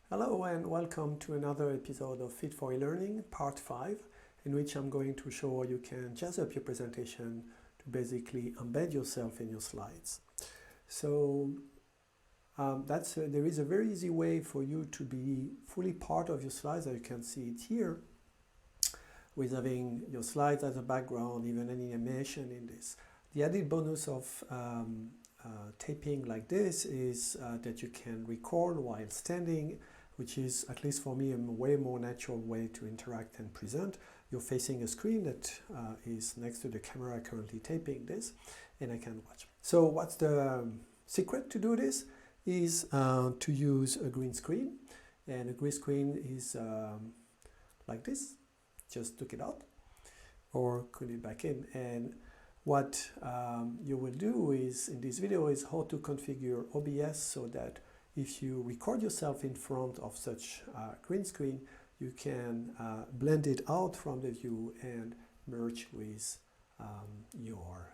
Hello and welcome to another episode of Fit for E-Learning, Part 5, in which I'm going to show how you can jazz up your presentation to basically embed yourself in your slides. So there is a very easy way for you to be fully part of your slides, as you can see it here, with having your slides as a background, even any animation in this. The added bonus of taping like this is that you can record while standing, which is, at least for me, a way more natural way to interact and present. You're facing a screen that is next to the camera currently taping this, and I can watch. So what's the secret to do this is to use a green screen, and a green screen is like this. Just took it out or put it back in, and what you will do is in this video is how to configure OBS so that if you record yourself in front of such green screen, you can blend it out from the view and merge with your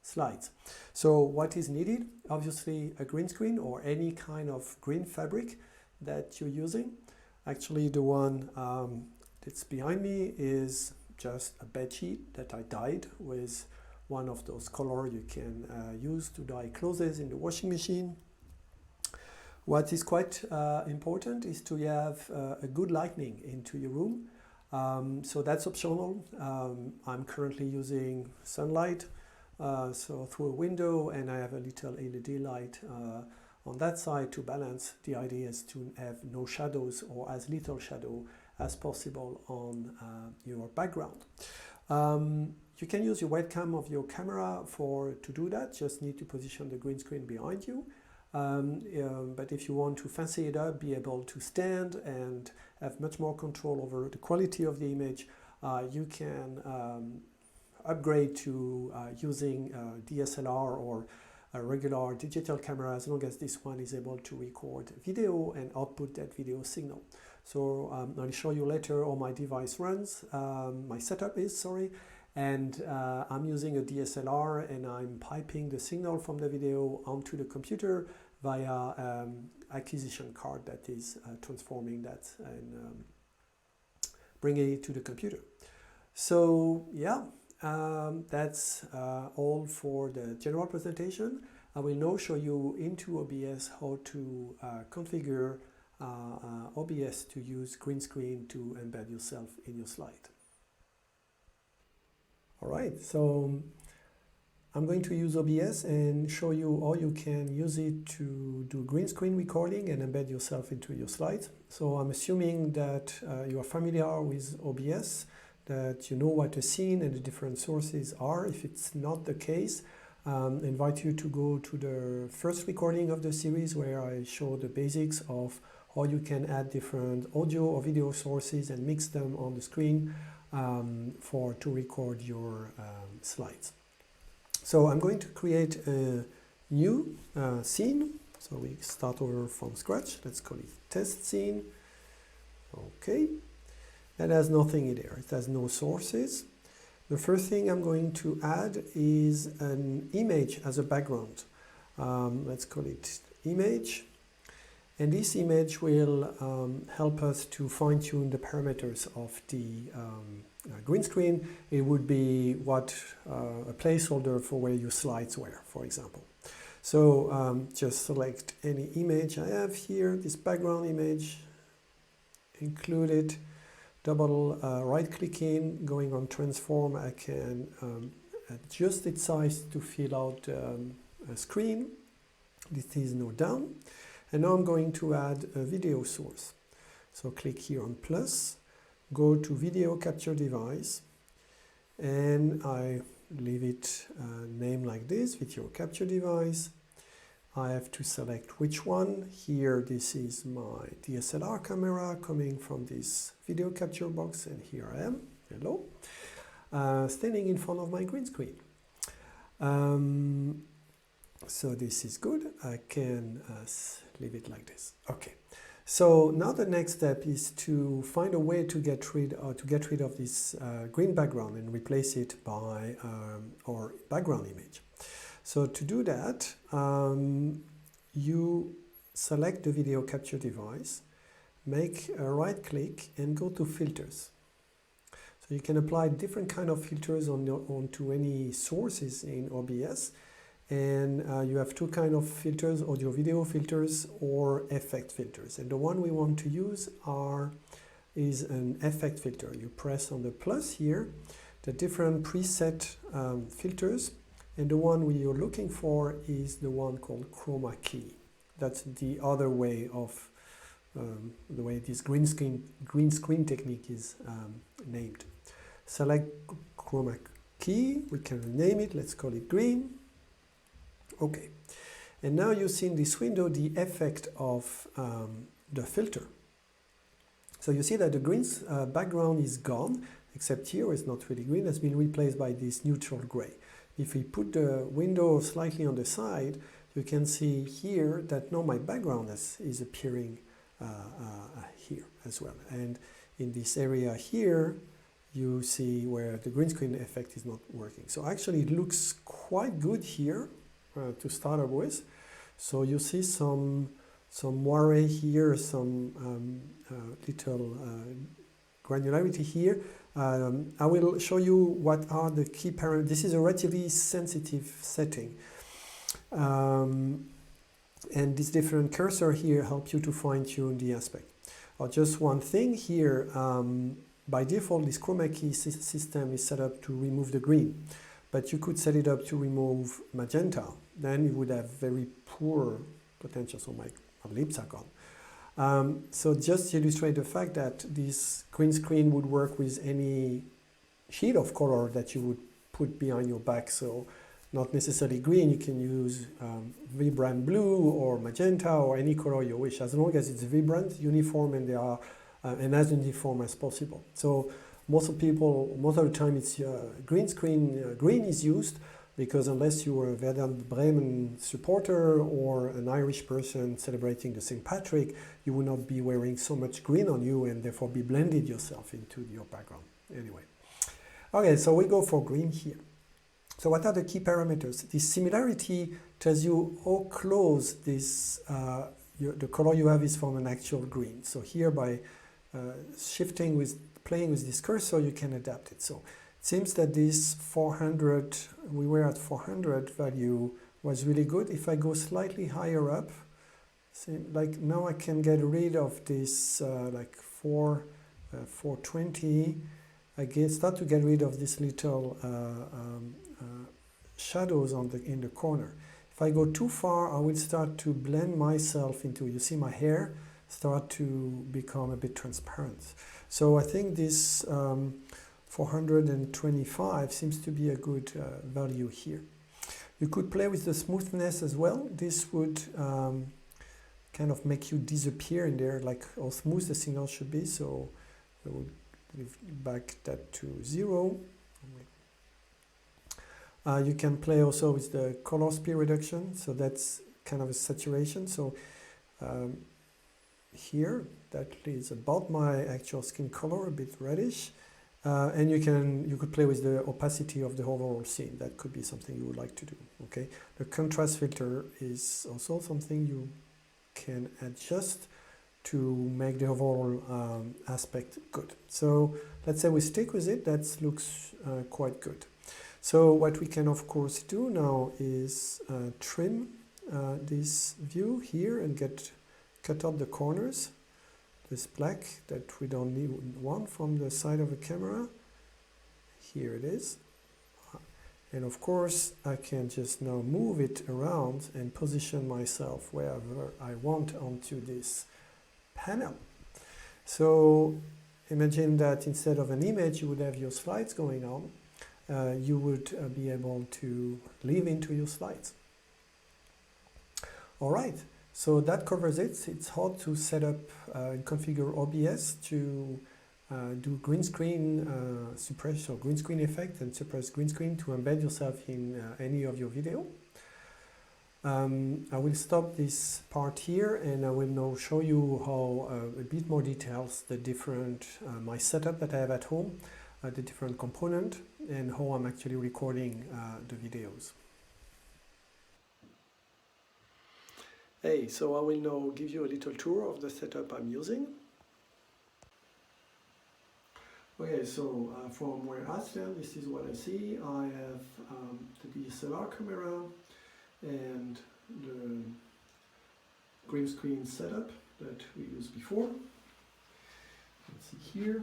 slides. So what is needed? Obviously a green screen or any kind of green fabric that you're using. Actually the one that's behind me is just a bed sheet that I dyed with one of those colors you can use to dye clothes in the washing machine. What is quite important is to have a good lighting into your room. So that's optional. I'm currently using sunlight, so through a window, and I have a little LED light on that side to balance. The idea is to have no shadows or as little shadow as possible on your background. You can use your webcam of your camera to do that. Just need to position the green screen behind you. But if you want to fancy it up, be able to stand and have much more control over the quality of the image, you can upgrade to using DSLR or a regular digital camera, as long as this one is able to record video and output that video signal. So I'll show you later how my device runs, my setup is, sorry. And I'm using a DSLR and I'm piping the signal from the video onto the computer via acquisition card that is transforming that and bringing it to the computer. So yeah, that's all for the general presentation. I will now show you into OBS how to configure OBS to use green screen to embed yourself in your slide. All right, so I'm going to use OBS and show you how you can use it to do green screen recording and embed yourself into your slides. So I'm assuming that you are familiar with OBS, that you know what a scene and the different sources are. If it's not the case, I invite you to go to the first recording of the series where I show the basics of how you can add different audio or video sources and mix them on the screen to record your slides. So I'm going to create a new scene. So we start over from scratch. Let's call it test scene. Okay. That has nothing in there. It has no sources. The first thing I'm going to add is an image as a background. Let's call it image. And this image will help us to fine-tune the parameters of the green screen. It would be a placeholder for where your slides were, for example. So just select any image I have here, this background image, include it, double right-click in, going on transform, I can adjust its size to fill out a screen. This is now done. And now I'm going to add a video source. So click here on plus, go to video capture device, and I leave it name like this, video capture device. I have to select which one. Here, this is my DSLR camera coming from this video capture box, and here I am, hello, standing in front of my green screen. So this is good. I can leave it like this. Okay. So now the next step is to find a way to get rid of this green background and replace it by our background image. So to do that, you select the video capture device make a right click and go to filters. So you can apply different kind of filters onto any sources in OBS. And you have two kind of filters, audio video filters or effect filters. And the one we want to use is an effect filter. You press on the plus here, the different preset filters, and the one you're looking for is the one called chroma key. That's the other way of the way this green screen technique is named. Select chroma key, we can rename it, let's call it green. Okay, and now you see in this window the effect of the filter. So you see that the green background is gone, except here it's not really green, it's been replaced by this neutral gray. If we put the window slightly on the side, you can see here that now my background is appearing here as well. And in this area here, you see where the green screen effect is not working. So actually it looks quite good here to start up with. So you see some moire here, some little granularity here. I will show you what are the key parameters. This is a relatively sensitive setting. And this different cursor here help you to fine tune the aspect. Just one thing here, by default this chroma key system is set up to remove the green, but you could set it up to remove magenta. Then you would have very poor potential, so my lips are gone. So just to illustrate the fact that this green screen would work with any sheet of color that you would put behind your back. So not necessarily green, you can use vibrant blue or magenta or any color you wish, as long as it's vibrant, uniform, and they are and as uniform as possible. So most of the time it's green screen, green is used because unless you are a Werder Bremen supporter or an Irish person celebrating the St. Patrick, you will not be wearing so much green on you and therefore be blended yourself into your background. Anyway, okay, so we go for green here. So what are the key parameters? This similarity tells you how close this the color you have is from an actual green. So here by playing with this cursor, you can adapt it. So it seems that this 400, we were at 400 value was really good. If I go slightly higher up, like now I can get rid of this like 420. I start to get rid of this little shadows in the corner. If I go too far, I will start to blend myself into, you see my hair start to become a bit transparent. So I think this 425 seems to be a good value here. You could play with the smoothness as well. This would kind of make you disappear in there, like how smooth the signal should be. So I would leave back that to 0. You can play also with the color speed reduction, so that's kind of a saturation. So here, that is about my actual skin color, a bit reddish. And you could play with the opacity of the overall scene. That could be something you would like to do. Okay. The contrast filter is also something you can adjust to make the overall aspect good. So let's say we stick with it. That looks quite good. So what we can of course do now is trim this view here and cut out the corners. This black that we don't want from the side of the camera. Here it is. And of course I can just now move it around and position myself wherever I want onto this panel. So imagine that instead of an image you would have your slides going on. You would be able to live into your slides. All right, so that covers it. It's hard to set up and configure OBS to do green screen suppression or green screen effect and suppress green screen to embed yourself in any of your video. I will stop this part here and I will now show you how a bit more details the different my setup that I have at home, the different component, and how I'm actually recording the videos. Hey, so I will now give you a little tour of the setup I'm using. Okay, so from where I stand, this is what I see. I have the DSLR camera and the green screen setup that we used before. Let's see here.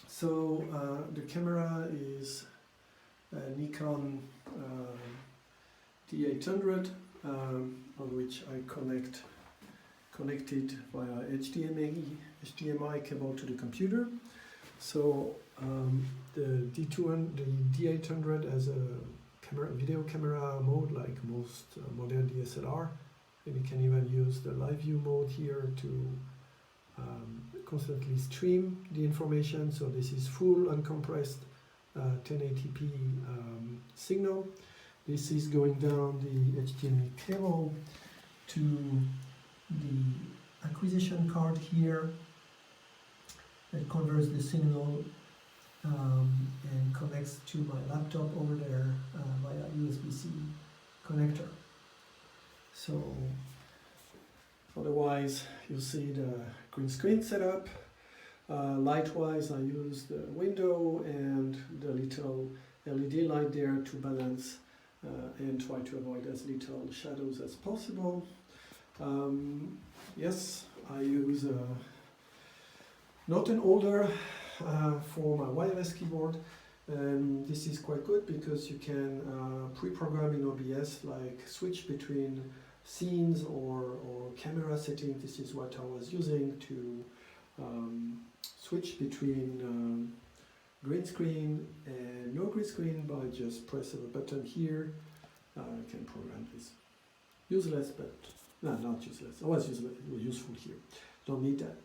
So the camera is a Nikon D800 on which I connected via HDMI cable to the computer. So the D800 has a video camera mode like most modern DSLR, and you can even use the live view mode here to constantly stream the information. So this is full uncompressed 1080p signal. This is going down the HDMI cable to the acquisition card here that converts the signal and connects to my laptop over there via USB-C connector. So otherwise you see the green screen setup. Light-wise I use the window and the little LED light there to balance and try to avoid as little shadows as possible. Yes, I use not an holder for my wireless keyboard. This is quite good because you can pre-program in OBS, like switch between scenes or camera settings. This is what I was using to switch between green screen and no green screen by just pressing a button here. You can program this. Useless, but no, not useless. It was useful here. Don't need that.